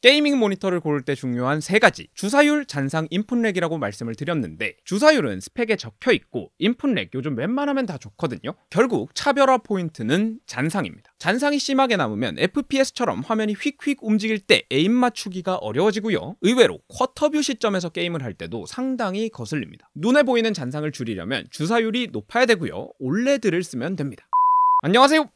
게이밍 모니터를 고를 때 중요한 3가지, 주사율, 잔상, 인풋렉이라고 말씀을 드렸는데, 주사율은 스펙에 적혀있고 인풋렉 요즘 웬만하면 다 좋거든요. 결국 차별화 포인트는 잔상입니다. 잔상이 심하게 남으면 FPS처럼 화면이 휙휙 움직일 때 에임 맞추기가 어려워지고요. 의외로 쿼터뷰 시점에서 게임을 할 때도 상당히 거슬립니다. 눈에 보이는 잔상을 줄이려면 주사율이 높아야 되고요. OLED를 쓰면 됩니다. 안녕하세요,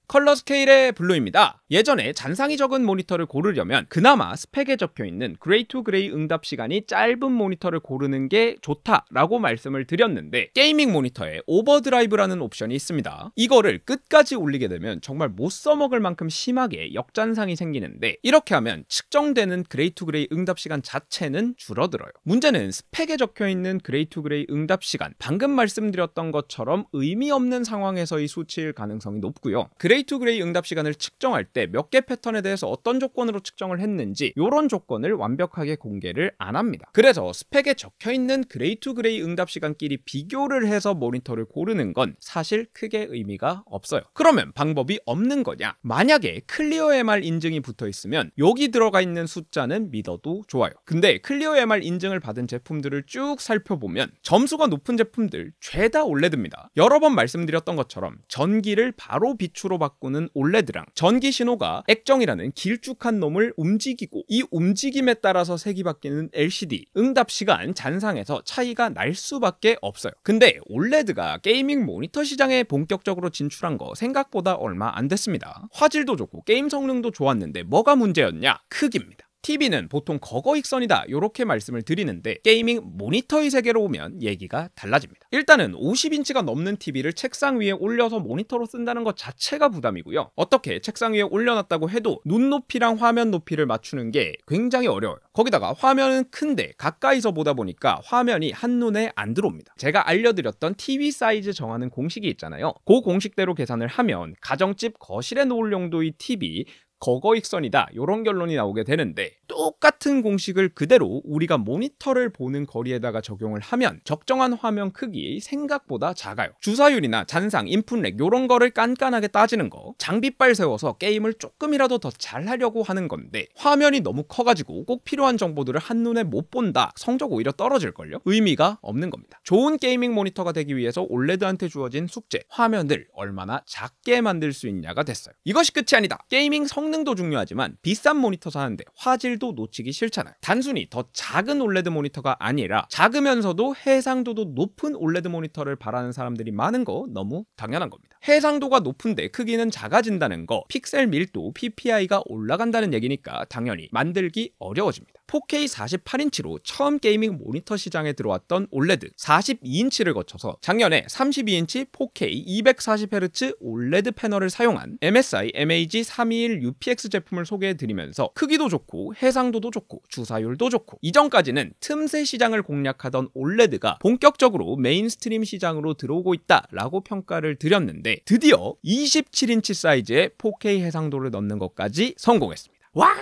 컬러 스케일의 블루입니다. 예전에 잔상이 적은 모니터를 고르려면 그나마 스펙에 적혀있는 그레이 투 그레이 응답 시간이 짧은 모니터를 고르는 게 좋다라고 말씀을 드렸는데, 게이밍 모니터에 오버드라이브라는 옵션이 있습니다. 이거를 끝까지 올리게 되면 정말 못 써먹을 만큼 심하게 역잔상이 생기는데, 이렇게 하면 측정되는 그레이 투 그레이 응답 시간 자체는 줄어들어요. 문제는 스펙에 적혀있는 그레이 투 그레이 응답 시간, 방금 말씀드렸던 것처럼 의미 없는 상황에서의 수치일 가능성이 높고요. 그레이 투 그레이 응답 시간을 측정할 때 몇 개 패턴에 대해서 어떤 조건으로 측정을 했는지 이런 조건을 완벽하게 공개를 안 합니다. 그래서 스펙에 적혀있는 그레이 투 그레이 응답 시간끼리 비교를 해서 모니터를 고르는 건 사실 크게 의미가 없어요. 그러면 방법이 없는 거냐? 만약에 클리어 MR 인증이 붙어 있으면 여기 들어가 있는 숫자는 믿어도 좋아요. 근데 클리어 MR 인증을 받은 제품들을 쭉 살펴보면 점수가 높은 제품들 죄다 OLED입니다. 여러 번 말씀드렸던 것처럼 전기를 바로 빛으로 바꾸는 OLED랑 전기 신호가 액정이라는 길쭉한 놈을 움직이고 이 움직임에 따라서 색이 바뀌는 LCD, 응답 시간, 잔상에서 차이가 날 수밖에 없어요. 근데 OLED가 게이밍 모니터 시장에 본격적으로 진출한 거 생각보다 얼마 안 됐습니다. 화질도 좋고 게임 성능도 좋았는데 뭐가 문제였냐? 크기입니다. TV는 보통 거거익선이다 이렇게 말씀을 드리는데, 게이밍 모니터의 세계로 오면 얘기가 달라집니다. 일단은 50인치가 넘는 TV를 책상 위에 올려서 모니터로 쓴다는 것 자체가 부담이고요. 어떻게 책상 위에 올려놨다고 해도 눈높이랑 화면 높이를 맞추는 게 굉장히 어려워요. 거기다가 화면은 큰데 가까이서 보다 보니까 화면이 한눈에 안 들어옵니다. 제가 알려드렸던 TV 사이즈 정하는 공식이 있잖아요. 그 공식대로 계산을 하면 가정집 거실에 놓을 용도의 TV 거거익선이다 이런 결론이 나오게 되는데, 똑같은 공식을 그대로 우리가 모니터를 보는 거리에다가 적용을 하면 적정한 화면 크기 생각보다 작아요. 주사율이나 잔상, 인풋렉 이런 거를 깐깐하게 따지는 거, 장비빨 세워서 게임을 조금이라도 더 잘하려고 하는 건데, 화면이 너무 커가지고 꼭 필요한 정보들을 한눈에 못 본다, 성적 오히려 떨어질걸요? 의미가 없는 겁니다. 좋은 게이밍 모니터가 되기 위해서 OLED한테 주어진 숙제, 화면을 얼마나 작게 만들 수 있냐가 됐어요. 이것이 끝이 아니다. 게이밍 성능도 중요하지만 비싼 모니터 사는데 화질도 놓치기 싫잖아요. 단순히 더 작은 OLED 모니터가 아니라 작으면서도 해상도도 높은 OLED 모니터를 바라는 사람들이 많은 거 너무 당연한 겁니다. 해상도가 높은데 크기는 작아진다는 거, 픽셀 밀도, PPI가 올라간다는 얘기니까 당연히 만들기 어려워집니다. 4K 48인치로 처음 게이밍 모니터 시장에 들어왔던 OLED 42인치를 거쳐서 작년에 32인치 4K 240Hz OLED 패널을 사용한 MSI MAG321 UPX 제품을 소개해드리면서 크기도 좋고 해상도도 좋고 주사율도 좋고, 이전까지는 틈새 시장을 공략하던 OLED가 본격적으로 메인스트림 시장으로 들어오고 있다라고 평가를 드렸는데, 드디어 27인치 사이즈의 4K 해상도를 넣는 것까지 성공했습니다. 와!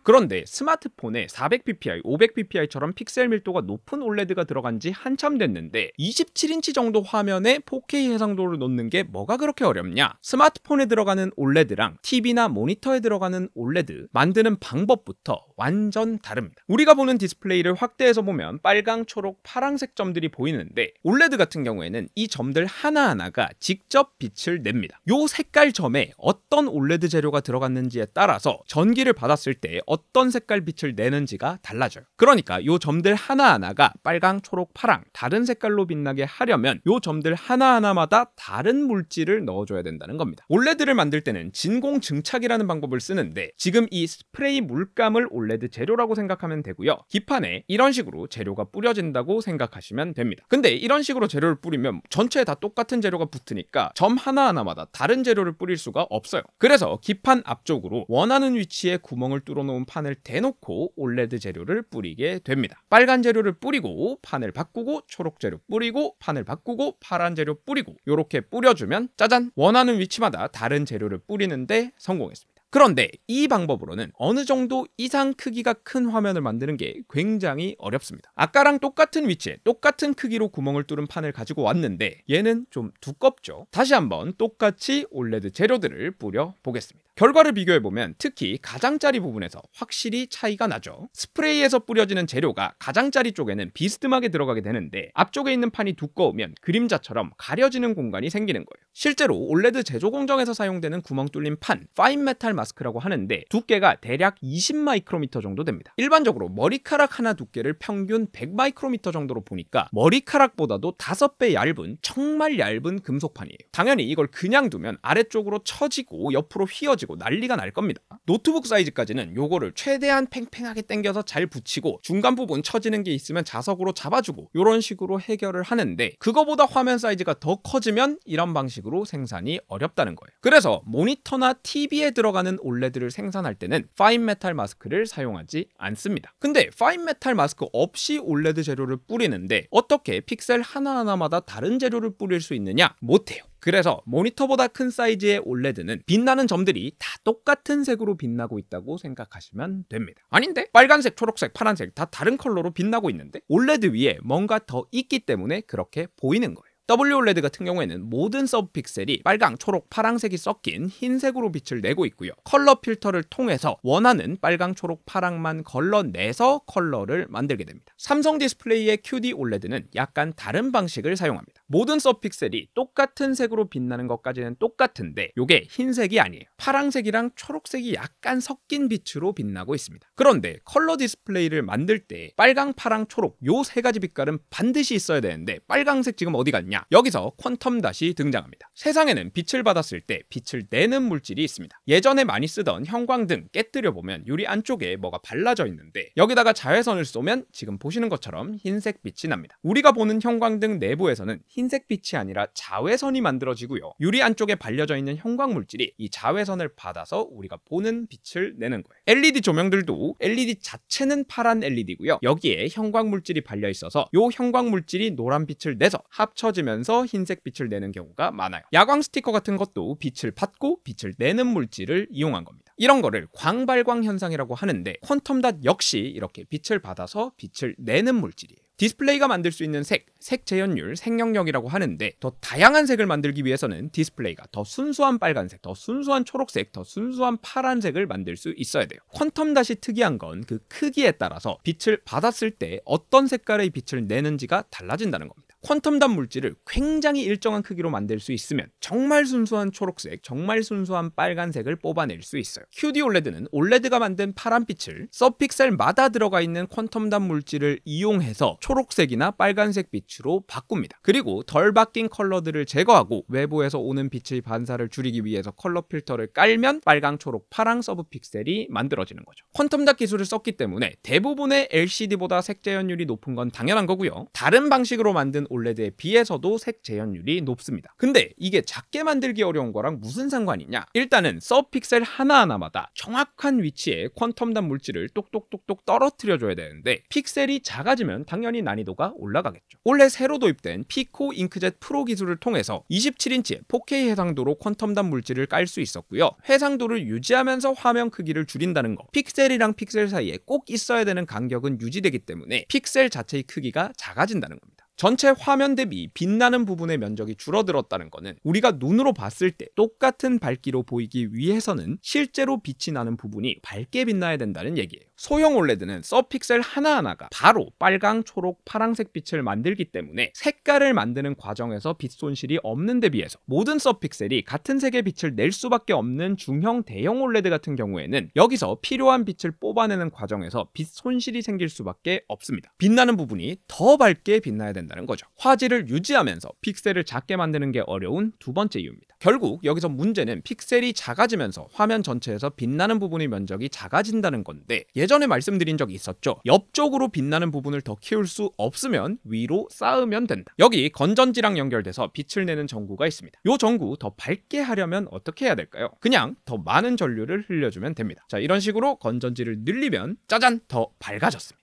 그런데 스마트폰에 400ppi, 500pp이처럼 픽셀 밀도가 높은 OLED가 들어간 지 한참 됐는데 27인치 정도 화면에 4K 해상도를 놓는 게 뭐가 그렇게 어렵냐? 스마트폰에 들어가는 OLED랑 TV나 모니터에 들어가는 OLED 만드는 방법부터 완전 다릅니다. 우리가 보는 디스플레이를 확대해서 보면 빨강, 초록, 파란색 점들이 보이는데, OLED 같은 경우에는 이 점들 하나하나가 직접 빛을 냅니다. 요 색깔 점에 어떤 OLED 재료가 들어갔는지에 따라서 전기를 받았을 때 어떤 색깔 빛을 내는지가 달라져요. 그러니까 요 점들 하나하나가 빨강, 초록, 파랑 다른 색깔로 빛나게 하려면 요 점들 하나하나마다 다른 물질을 넣어줘야 된다는 겁니다. OLED를 만들 때는 진공 증착이라는 방법을 쓰는데, 지금 이 스프레이 물감을 OLED 재료라고 생각하면 되고요. 기판에 이런 식으로 재료가 뿌려진다고 생각하시면 됩니다. 근데 이런 식으로 재료를 뿌리면 전체에 다 똑같은 재료가 붙으니까 점 하나하나마다 다른 재료를 뿌릴 수가 없어요. 그래서 기판 앞쪽으로 원하는 위치에 구멍을 뚫어놓은 판을 대놓고 OLED 재료를 뿌리게 됩니다. 빨간 재료를 뿌리고 판을 바꾸고, 초록 재료 뿌리고 판을 바꾸고, 파란 재료 뿌리고, 요렇게 뿌려주면 짜잔! 원하는 위치마다 다른 재료를 뿌리는데 성공했습니다. 그런데 이 방법으로는 어느 정도 이상 크기가 큰 화면을 만드는 게 굉장히 어렵습니다. 아까랑 똑같은 위치에 똑같은 크기로 구멍을 뚫은 판을 가지고 왔는데 얘는 좀 두껍죠. 다시 한번 똑같이 OLED 재료들을 뿌려 보겠습니다. 결과를 비교해보면 특히 가장자리 부분에서 확실히 차이가 나죠. 스프레이에서 뿌려지는 재료가 가장자리 쪽에는 비스듬하게 들어가게 되는데 앞쪽에 있는 판이 두꺼우면 그림자처럼 가려지는 공간이 생기는 거예요. 실제로 올레드 제조 공정에서 사용되는 구멍 뚫린 판, 파인 메탈 마스크라고 하는데 두께가 대략 20 마이크로미터 정도 됩니다. 일반적으로 머리카락 하나 두께를 평균 100 마이크로미터 정도로 보니까 머리카락보다도 5배 얇은 정말 얇은 금속판이에요. 당연히 이걸 그냥 두면 아래쪽으로 처지고 옆으로 휘어지고 난리가 날 겁니다. 노트북 사이즈까지는 요거를 최대한 팽팽하게 당겨서 잘 붙이고 중간 부분 처지는 게 있으면 자석으로 잡아주고 이런 식으로 해결을 하는데 그거보다 화면 사이즈가 더 커지면 이런 방식으로 생산이 어렵다는 거예요. 그래서 모니터나 TV에 들어가는 올레드를 생산할 때는 파인 메탈 마스크를 사용하지 않습니다. 근데 파인 메탈 마스크 없이 올레드 재료를 뿌리는데 어떻게 픽셀 하나하나마다 다른 재료를 뿌릴 수 있느냐? 못해요. 그래서 모니터보다 큰 사이즈의 올레드는 빛나는 점들이 다 똑같은 색으로 빛나고 있다고 생각하시면 됩니다. 아닌데? 빨간색, 초록색, 파란색 다 다른 컬러로 빛나고 있는데 올레드 위에 뭔가 더 있기 때문에 그렇게 보이는 거예요. WOLED 같은 경우에는 모든 서브 픽셀이 빨강, 초록, 파랑색이 섞인 흰색으로 빛을 내고 있고요. 컬러 필터를 통해서 원하는 빨강, 초록, 파랑만 걸러내서 컬러를 만들게 됩니다. 삼성 디스플레이의 QD OLED는 약간 다른 방식을 사용합니다. 모든 서브 픽셀이 똑같은 색으로 빛나는 것까지는 똑같은데 이게 흰색이 아니에요. 파랑색이랑 초록색이 약간 섞인 빛으로 빛나고 있습니다. 그런데 컬러 디스플레이를 만들 때 빨강, 파랑, 초록 요 세 가지 빛깔은 반드시 있어야 되는데 빨강색 지금 어디 갔냐? 여기서 퀀텀 닷이 등장합니다. 세상에는 빛을 받았을 때 빛을 내는 물질이 있습니다. 예전에 많이 쓰던 형광등 깨뜨려 보면 유리 안쪽에 뭐가 발라져 있는데 여기다가 자외선을 쏘면 지금 보시는 것처럼 흰색 빛이 납니다. 우리가 보는 형광등 내부에서는 흰색 빛이 아니라 자외선이 만들어지고요. 유리 안쪽에 발려져 있는 형광 물질이 이 자외선을 받아서 우리가 보는 빛을 내는 거예요. LED 조명들도 LED 자체는 파란 LED고요. 여기에 형광 물질이 발려 있어서 이 형광 물질이 노란 빛을 내서 합쳐지면서 흰색 빛을 내는 경우가 많아요. 야광 스티커 같은 것도 빛을 받고 빛을 내는 물질을 이용한 겁니다. 이런 거를 광발광 현상이라고 하는데 퀀텀 닷 역시 이렇게 빛을 받아서 빛을 내는 물질이에요. 디스플레이가 만들 수 있는 색 재현율, 색영역이라고 하는데 더 다양한 색을 만들기 위해서는 디스플레이가 더 순수한 빨간색, 더 순수한 초록색, 더 순수한 파란색을 만들 수 있어야 돼요. 퀀텀 닷이 특이한 건 그 크기에 따라서 빛을 받았을 때 어떤 색깔의 빛을 내는지가 달라진다는 겁니다. 퀀텀 닷 물질을 굉장히 일정한 크기로 만들 수 있으면 정말 순수한 초록색, 정말 순수한 빨간색을 뽑아낼 수 있어요. QD OLED는 올레드가 만든 파란빛을 서픽셀마다 들어가 있는 퀀텀 닷 물질을 이용해서 초록색이나 빨간색 빛으로 바꿉니다. 그리고 덜 바뀐 컬러들을 제거하고 외부에서 오는 빛의 반사를 줄이기 위해서 컬러 필터를 깔면 빨강, 초록, 파랑 서브 픽셀이 만들어지는 거죠. 퀀텀 닷 기술을 썼기 때문에 대부분의 LCD보다 색 재현율이 높은 건 당연한 거고요. 다른 방식으로 만든 OLED에 비해서도 색 재현율이 높습니다. 근데 이게 작게 만들기 어려운 거랑 무슨 상관이냐? 일단은 서브 픽셀 하나하나마다 정확한 위치에 퀀텀 닷 물질을 똑똑똑똑 떨어뜨려줘야 되는데 픽셀이 작아지면 당연히 난이도가 올라가겠죠. 올해 새로 도입된 피코 잉크젯 프로 기술을 통해서 27인치의 4K 해상도로 퀀텀 닷 물질을 깔 수 있었고요. 해상도를 유지하면서 화면 크기를 줄인다는 거. 픽셀이랑 픽셀 사이에 꼭 있어야 되는 간격은 유지되기 때문에 픽셀 자체의 크기가 작아진다는 겁니다. 전체 화면 대비 빛나는 부분의 면적이 줄어들었다는 거는 우리가 눈으로 봤을 때 똑같은 밝기로 보이기 위해서는 실제로 빛이 나는 부분이 밝게 빛나야 된다는 얘기예요. 소형 OLED는 서픽셀 하나하나가 바로 빨강, 초록, 파란색 빛을 만들기 때문에 색깔을 만드는 과정에서 빛 손실이 없는 데 비해서 모든 서픽셀이 같은 색의 빛을 낼 수밖에 없는 중형, 대형 OLED 같은 경우에는 여기서 필요한 빛을 뽑아내는 과정에서 빛 손실이 생길 수밖에 없습니다. 빛나는 부분이 더 밝게 빛나야 된다는 거죠. 화질을 유지하면서 픽셀을 작게 만드는 게 어려운 두 번째 이유입니다. 결국 여기서 문제는 픽셀이 작아지면서 화면 전체에서 빛나는 부분의 면적이 작아진다는 건데 예전에 말씀드린 적이 있었죠. 옆쪽으로 빛나는 부분을 더 키울 수 없으면 위로 쌓으면 된다. 여기 건전지랑 연결돼서 빛을 내는 전구가 있습니다. 이 전구 더 밝게 하려면 어떻게 해야 될까요? 그냥 더 많은 전류를 흘려주면 됩니다. 자, 이런 식으로 건전지를 늘리면 짜잔! 더 밝아졌습니다.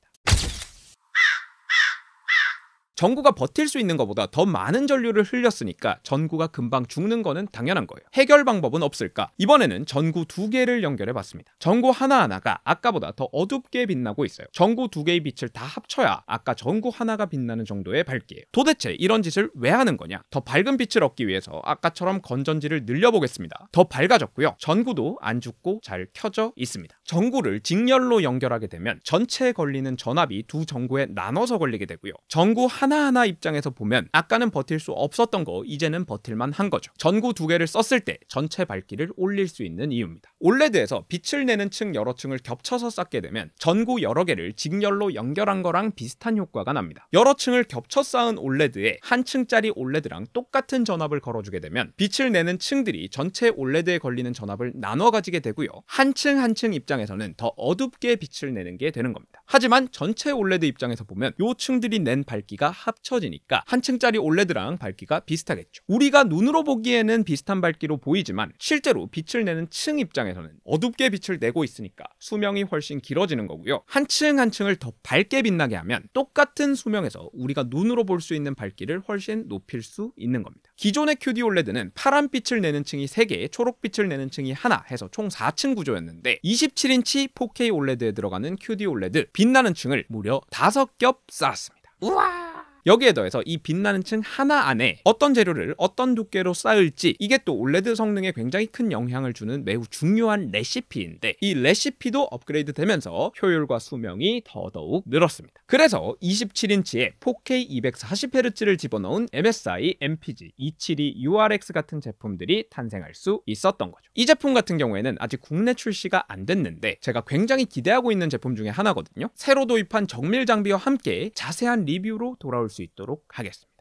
전구가 버틸 수 있는 것보다 더 많은 전류를 흘렸으니까 전구가 금방 죽는 거는 당연한 거예요. 해결 방법은 없을까? 이번에는 전구 2개를 연결해 봤습니다. 전구 하나하나가 아까보다 더 어둡게 빛나고 있어요. 전구 2개의 빛을 다 합쳐야 아까 전구 하나가 빛나는 정도의 밝기예요. 도대체 이런 짓을 왜 하는 거냐? 더 밝은 빛을 얻기 위해서 아까처럼 건전지를 늘려보겠습니다. 더 밝아졌고요. 전구도 안 죽고 잘 켜져 있습니다. 전구를 직렬로 연결하게 되면 전체에 걸리는 전압이 두 전구에 나눠서 걸리게 되고요. 전구 하나하나 입장에서 보면 아까는 버틸 수 없었던 거 이제는 버틸만 한 거죠. 전구 2개를 썼을 때 전체 밝기를 올릴 수 있는 이유입니다. 올레드에서 빛을 내는 층 여러 층을 겹쳐서 쌓게 되면 전구 여러 개를 직렬로 연결한 거랑 비슷한 효과가 납니다. 여러 층을 겹쳐 쌓은 올레드에 한 층짜리 올레드랑 똑같은 전압을 걸어주게 되면 빛을 내는 층들이 전체 올레드에 걸리는 전압을 나눠 가지게 되고요. 한 층 한 층 입장에서는 더 어둡게 빛을 내는 게 되는 겁니다. 하지만 전체 올레드 입장에서 보면 요 층들이 낸 밝기가 합쳐지니까 한 층짜리 올레드랑 밝기가 비슷하겠죠. 우리가 눈으로 보기에는 비슷한 밝기로 보이지만 실제로 빛을 내는 층 입장에서는 어둡게 빛을 내고 있으니까 수명이 훨씬 길어지는 거고요. 한 층 한 층을 더 밝게 빛나게 하면 똑같은 수명에서 우리가 눈으로 볼 수 있는 밝기를 훨씬 높일 수 있는 겁니다. 기존의 QD OLED는 파란빛을 내는 층이 3개, 초록빛을 내는 층이 하나 해서 총 4층 구조였는데 27인치 4K OLED에 들어가는 QD OLED 빛나는 층을 무려 5겹 쌓았습니다. 우와! 여기에 더해서 이 빛나는 층 하나 안에 어떤 재료를 어떤 두께로 쌓을지 이게 또 OLED 성능에 굉장히 큰 영향을 주는 매우 중요한 레시피인데 이 레시피도 업그레이드 되면서 효율과 수명이 더더욱 늘었습니다. 그래서 27인치에 4K 240Hz를 집어넣은 MSI MPG 272URX 같은 제품들이 탄생할 수 있었던 거죠. 이 제품 같은 경우에는 아직 국내 출시가 안 됐는데 제가 굉장히 기대하고 있는 제품 중에 하나거든요. 새로 도입한 정밀 장비와 함께 자세한 리뷰로 돌아올 수 있도록 하겠습니다.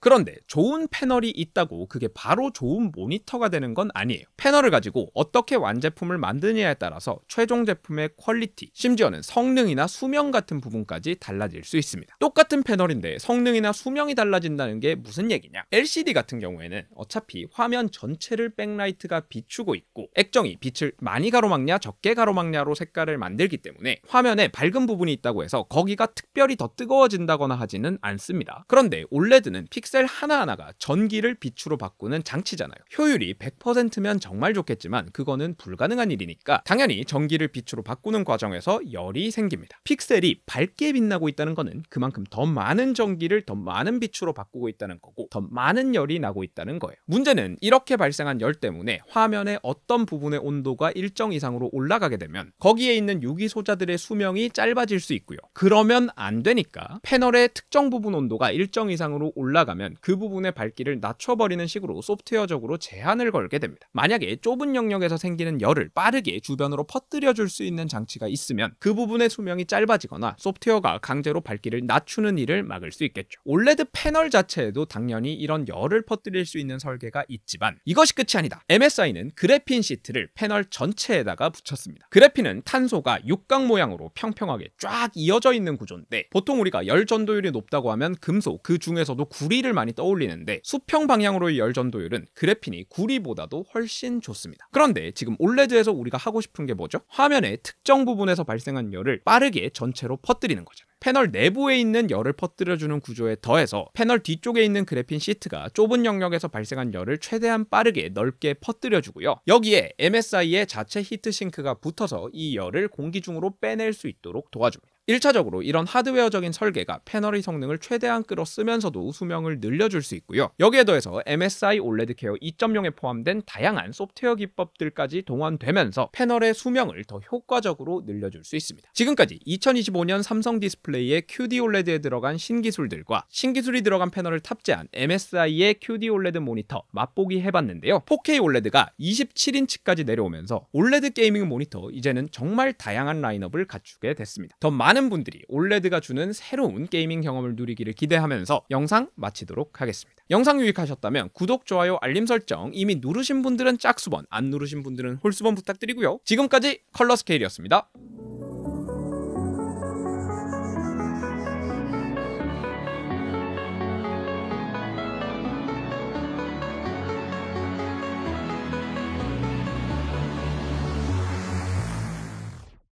그런데 좋은 패널이 있다고 그게 바로 좋은 모니터가 되는 건 아니에요. 패널을 가지고 어떻게 완제품을 만드느냐에 따라서 최종 제품의 퀄리티, 심지어는 성능이나 수명 같은 부분까지 달라질 수 있습니다. 똑같은 패널인데 성능이나 수명이 달라진다는 게 무슨 얘기냐? LCD 같은 경우에는 어차피 화면 전체를 백라이트가 비추고 있고 액정이 빛을 많이 가로막냐 적게 가로막냐로 색깔을 만들기 때문에 화면에 밝은 부분이 있다고 해서 거기가 특별히 더 뜨거워진다거나 하지는 않습니다. 그런데 OLED는 픽셀 하나하나가 전기를 빛으로 바꾸는 장치잖아요. 효율이 100%면 정말 좋겠지만 그거는 불가능한 일이니까 당연히 전기를 빛으로 바꾸는 과정에서 열이 생깁니다. 픽셀이 밝게 빛나고 있다는 거는 그만큼 더 많은 전기를 더 많은 빛으로 바꾸고 있다는 거고 더 많은 열이 나고 있다는 거예요. 문제는 이렇게 발생한 열 때문에 화면의 어떤 부분의 온도가 일정 이상으로 올라가게 되면 거기에 있는 유기소자들의 수명이 짧아질 수 있고요. 그러면 안 되니까 패널의 특정 부분 온도가 일정 이상으로 올라가면 그 부분의 밝기를 낮춰버리는 식으로 소프트웨어적으로 제한을 걸게 됩니다. 만약에 좁은 영역에서 생기는 열을 빠르게 주변으로 퍼뜨려줄 수 있는 장치가 있으면 그 부분의 수명이 짧아지거나 소프트웨어가 강제로 밝기를 낮추는 일을 막을 수 있겠죠. OLED 패널 자체에도 당연히 이런 열을 퍼뜨릴 수 있는 설계가 있지만 이것이 끝이 아니다. MSI는 그래핀 시트를 패널 전체에다가 붙였습니다. 그래핀은 탄소가 육각 모양으로 평평하게 쫙 이어져 있는 구조인데 보통 우리가 열 전도율이 높다고 하면 금속, 그 중에서도 구리를 많이 떠올리는데 수평 방향으로의 열 전도율은 그래핀이 구리보다도 훨씬 좋습니다. 그런데 지금 OLED에서 우리가 하고 싶은 게 뭐죠? 화면의 특정 부분에서 발생한 열을 빠르게 전체로 퍼뜨리는 거잖아요. 패널 내부에 있는 열을 퍼뜨려주는 구조에 더해서 패널 뒤쪽에 있는 그래핀 시트가 좁은 영역에서 발생한 열을 최대한 빠르게 넓게 퍼뜨려주고요. 여기에 MSI의 자체 히트싱크가 붙어서 이 열을 공기 중으로 빼낼 수 있도록 도와줍니다. 1차적으로 이런 하드웨어적인 설계가 패널의 성능을 최대한 끌어쓰면서도 수명을 늘려줄 수 있고요. 여기에 더해서 MSI OLED 케어 2.0에 포함된 다양한 소프트웨어 기법들까지 동원되면서 패널의 수명을 더 효과적으로 늘려줄 수 있습니다. 지금까지 2025년 삼성 디스플레이의 QD OLED에 들어간 신기술들과 신기술이 들어간 패널을 탑재한 MSI의 QD OLED 모니터 맛보기 해봤는데요. 4K OLED가 27인치까지 내려오면서 OLED 게이밍 모니터 이제는 정말 다양한 라인업을 갖추게 됐습니다. 더 많은 분들이 OLED가 주는 새로운 게이밍 경험을 누리기를 기대하면서 영상 마치도록 하겠습니다. 영상 유익하셨다면 구독, 좋아요, 알림 설정 이미 누르신 분들은 짝수번, 안 누르신 분들은 홀수번 부탁드리고요. 지금까지 컬러스케일이었습니다.